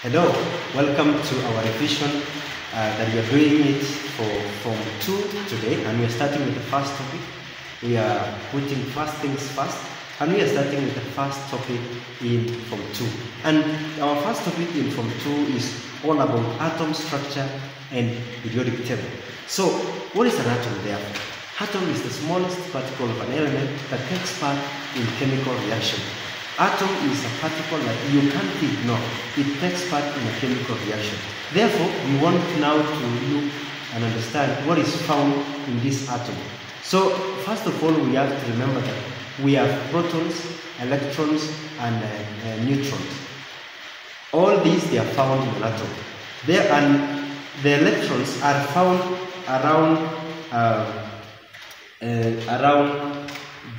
Hello, welcome to our revision that we are doing it for Form 2 today, and we are starting with the first topic. We are putting first things first, and we are starting with the first topic in Form 2. And our first topic in Form 2 is all about atom structure and periodic table. So, what is an atom therefore? Atom is the smallest particle of an element that takes part in chemical reaction. Atom is a particle that you can't ignore. It takes part in a chemical reaction. Therefore, we want now to look and understand what is found in this atom. So, first of all, we have to remember that we have protons, electrons, and neutrons. All these, they are found in an atom. And the electrons are found around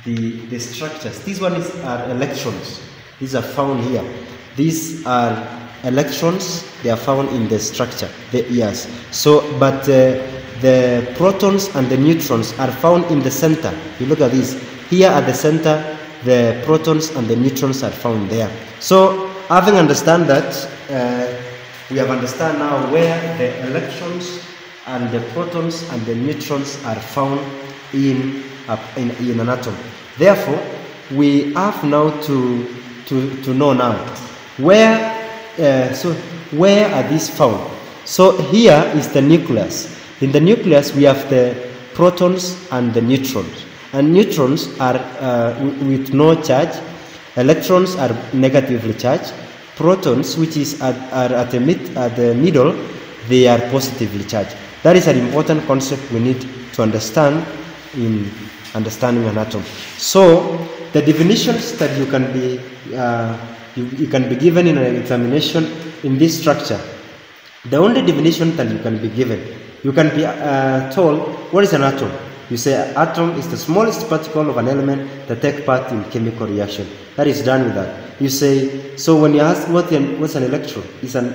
the structures. These ones are electrons. These are found here. These are electrons. They are found in the structure. Yes. So, but the protons and the neutrons are found in the center. You look at this. Here at the center, the protons and the neutrons are found there. So, having understand that, we have understand now where the electrons and the protons and the neutrons are found in an atom. Therefore, we have now to know now where are these found. So here is the nucleus. In the nucleus we have the protons and the neutrons. And neutrons are with no charge. Electrons are negatively charged. Protons, which is at the middle, they are positively charged. That is an important concept we need to understand in understanding an atom. So the definitions that you can be given in an examination in this structure, the only definition that you can be given, you can be told what is an atom. You say atom is the smallest particle of an element that take part in chemical reaction. That is done with that. You say, so when you ask what's an electron, it's a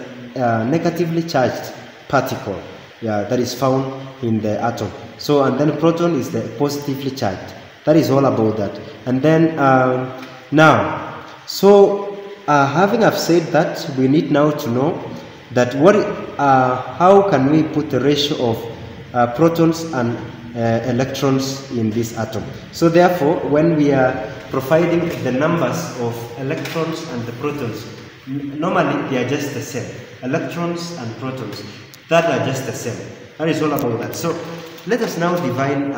negatively charged particle, that is found in the atom. So, and then proton is the positively charged. That is all about that. And then now, so having I've said that, we need now to know that how can we put the ratio of protons and electrons in this atom. So therefore, when we are providing the numbers of electrons and the protons, normally they are just the same. Electrons and protons, that are just the same. That is all about that. So let us now define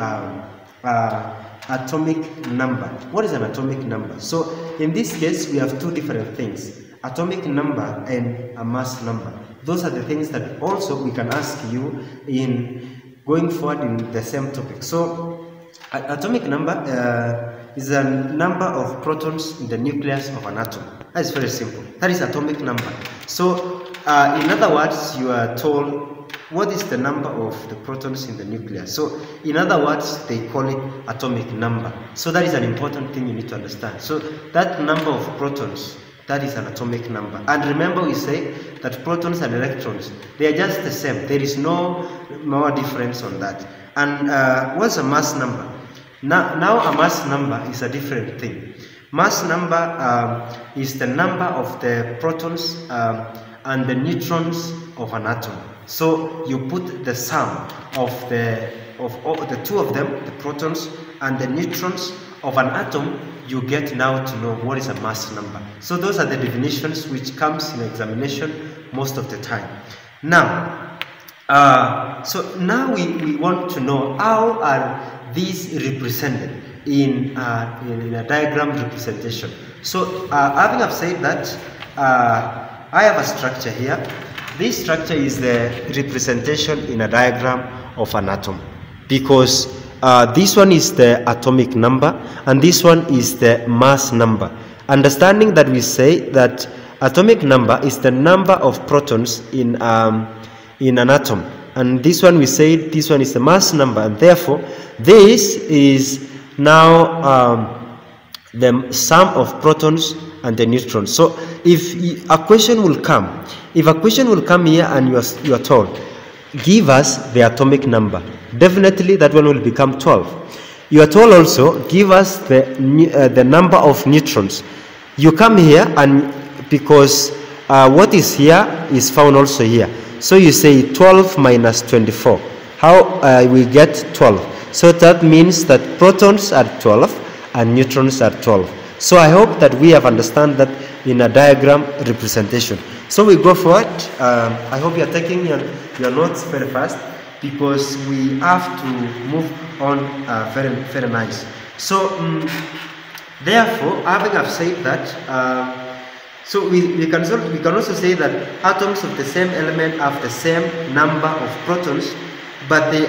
atomic number. What is an atomic number? So in this case, we have two different things: atomic number and a mass number. Those are the things that also we can ask you in going forward in the same topic. So atomic number is a number of protons in the nucleus of an atom. That is very simple. That is atomic number. So in other words, you are told what is the number of the protons in the nucleus. So in other words, they call it atomic number. So that is an important thing you need to understand. So that number of protons, that is an atomic number. And remember, we say that protons and electrons, they are just the same. There is no more difference on that. And what's a mass number? Now a mass number is a different thing. Mass number is the number of the protons and the neutrons of an atom. So you put the sum of all the two of them, the protons and the neutrons of an atom, you get now to know what is a mass number. So those are the definitions which comes in examination most of the time. Now, so now we want to know how are these represented in a diagram representation. So having said that, I have a structure here. This structure is the representation in a diagram of an atom, because this one is the atomic number and this one is the mass number. Understanding that we say that atomic number is the number of protons in an atom, and this one we say this one is the mass number, and therefore this is now the sum of protons and the neutrons. So if a question will come here and you are told, give us the atomic number, definitely that one will become 12. You are told also, give us the number of neutrons. You come here and because what is here is found also here. So you say 12 minus 24. How we get 12? So that means that protons are 12 and neutrons are 12. So I hope that we have understand that in a diagram representation. So we go forward. I hope you are taking your notes very fast, because we have to move on very nice. So therefore, having I've said that, so we can also say that atoms of the same element have the same number of protons, but they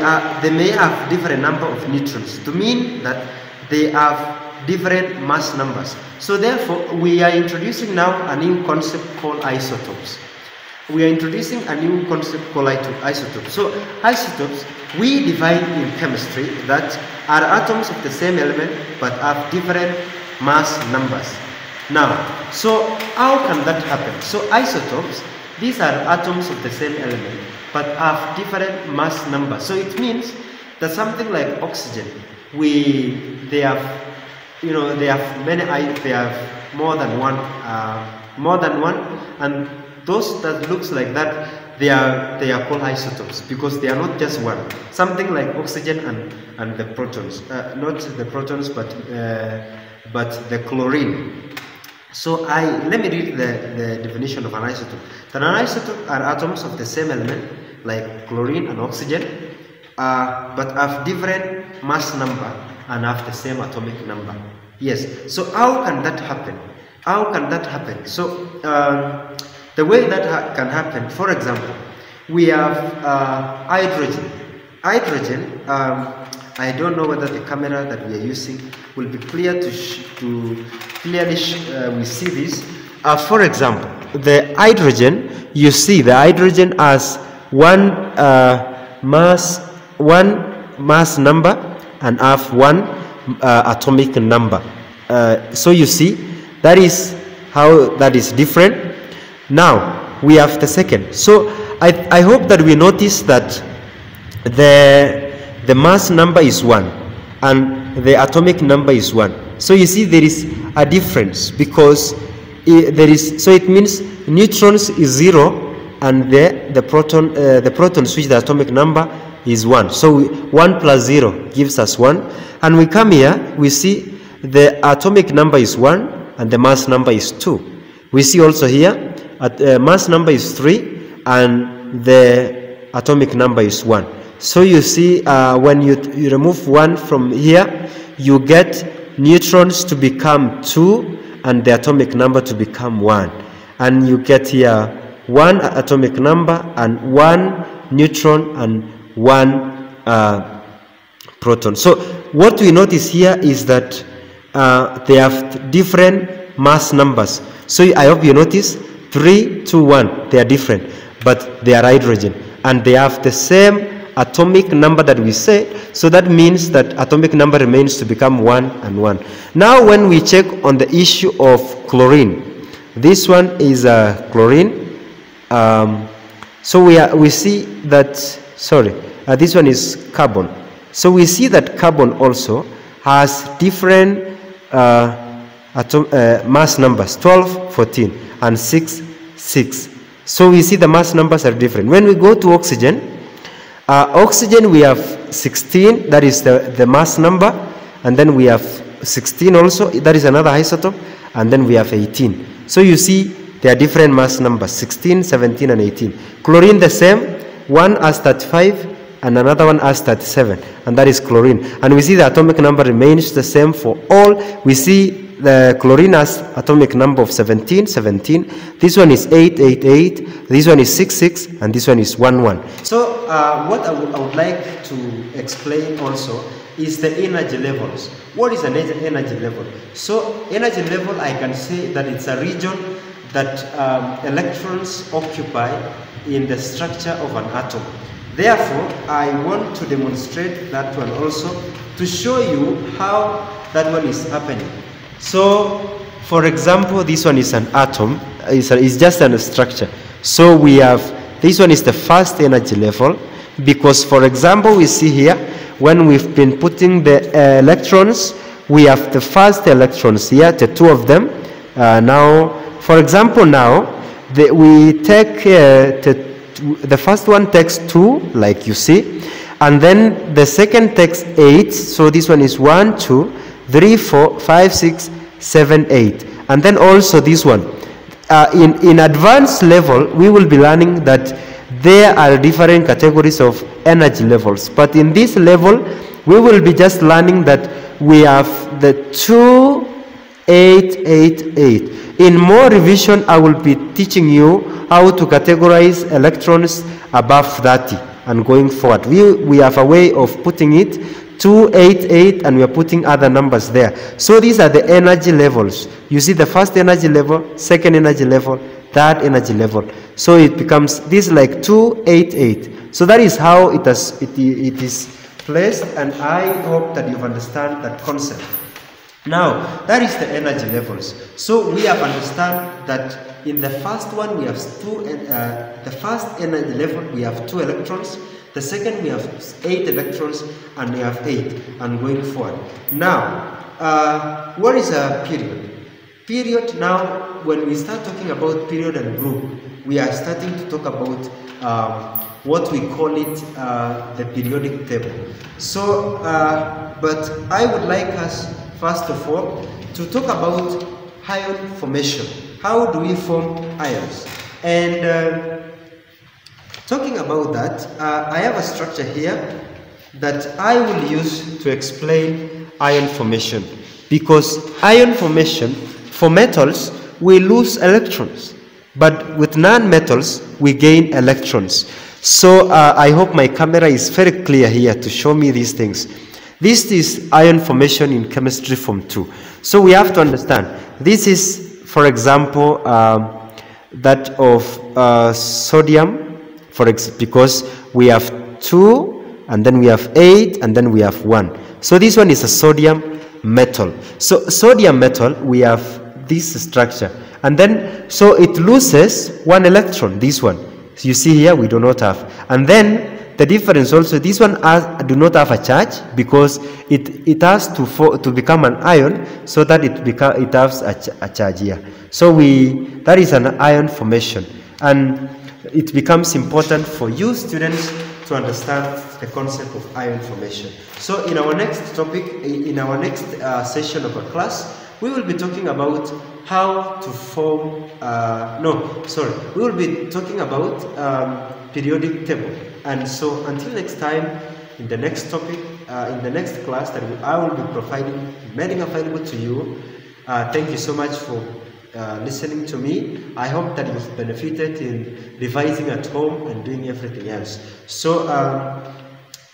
may have different number of neutrons, to mean that they have different mass numbers. So therefore, we are introducing now a new concept called isotopes. We are introducing a new concept called isotopes. So isotopes, we define in chemistry that are atoms of the same element but have different mass numbers. Now, so how can that happen? So isotopes, these are atoms of the same element but have different mass numbers. So it means that something like oxygen, they have more than one, and those that looks like that, they are called isotopes, because they are not just one. Something like oxygen and the protons, not the protons, but the chlorine. So let me read the definition of an isotope. That an isotope are atoms of the same element, like chlorine and oxygen, but have different mass number and have the same atomic number. Yes. So how can that happen? How can that happen? So the way that can happen, for example, we have hydrogen. Hydrogen, I don't know whether the camera that we are using will be clear to clearly we see this. For example, the hydrogen, you see the hydrogen has one mass number and have one atomic number. So you see, that is how that is different. Now we have the second. So I hope that we notice that the mass number is 1 and the atomic number is 1. So you see there is a difference, because so it means neutrons is 0 and the protons, which the atomic number is 1. So 1 plus 0 gives us 1, and we come here, we see the atomic number is 1 and the mass number is 2. We see also here mass number is 3 and the atomic number is 1. So you see, when you remove 1 from here, you get neutrons to become 2 and the atomic number to become 1, and you get here 1 atomic number and 1 neutron and 1 proton. So what we notice here is that they have different mass numbers. So I hope you notice 3, 2, 1, they are different, but they are hydrogen and they have the same atomic number that we said. So that means that atomic number remains to become 1 and 1. Now when we check on the issue of chlorine, this one is chlorine. So we see that, this one is carbon. So we see that carbon also has different mass numbers, 12, 14 and 6, 6. So we see the mass numbers are different. When we go to oxygen, oxygen we have 16, that is the mass number, and then we have 16 also, that is another isotope, and then we have 18. So you see there are different mass numbers, 16, 17 and 18. Chlorine the same, one has 35 and another one has 37, and that is chlorine. And we see the atomic number remains the same for all. We see the chlorine has atomic number of 17, 17. This one is 8, 8, 8. This one is 6, 6, and this one is 1, 1. So what I would like to explain also is the energy levels. What is an energy level? So energy level, I can say that it's a region that electrons occupy in the structure of an atom. Therefore, I want to demonstrate that one also to show you how that one is happening. So, for example, this one is an atom, it's just a structure. So we have, this one is the first energy level, because for example, we see here, when we've been putting the electrons, we have the first electrons here, the 2 of them. Now, for example, now, we take the first one takes 2, like you see, and then the second takes 8. So this one is 1, 2, 3, 4, 5, 6, 7, 8. And then also this one. In advanced level, we will be learning that there are different categories of energy levels. But in this level, we will be just learning that we have the 2, 8, 8, 8. In more revision, I will be teaching you how to categorize electrons above 30 and going forward. We have a way of putting it 2, 8, 8, and we are putting other numbers there. So these are the energy levels. You see the first energy level, second energy level, third energy level. So it becomes this like 2, 8, 8. So that is how it is placed, and I hope that you understand that concept. Now, that is the energy levels. So we have understand that in the first one we have the first energy level we have 2 electrons. The second we have 8 electrons, and we have 8, and going forward. Now, what is a period? Period, now, when we start talking about period and group, we are starting to talk about what we call it the periodic table. So, but I would like us, first of all, to talk about ion formation. How do we form ions? And talking about that, I have a structure here that I will use to explain ion formation. Because ion formation, for metals, we lose electrons. But with non-metals, we gain electrons. So I hope my camera is very clear here to show me these things. This is ion formation in chemistry form 2. So we have to understand. This is, for example, that of sodium, because we have 2, and then we have 8, and then we have 1. So this one is a sodium metal. So sodium metal, we have this structure. And then, so it loses 1 electron, this one. So you see here, we do not have. And then, the difference also, this one do not have a charge, because it has to become an ion, so that it has a charge here. So that is an ion formation. And it becomes important for you students to understand the concept of ion formation. So in our next topic, in our next session of our class, we will be talking about how to form, we will be talking about periodic table. And so until next time, in the next topic, in the next class that I will be providing, making available to you. Thank you so much for listening to me. I hope that you've benefited in revising at home and doing everything else. So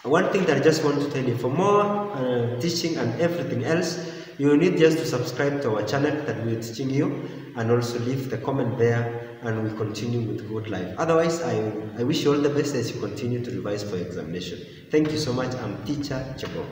one thing that I just want to tell you, for more teaching and everything else, you need just to subscribe to our channel that we're teaching you, and also leave the comment there, and we continue with good life. Otherwise, I wish you all the best as you continue to revise for examination. Thank you so much. I'm Teacher Jacob.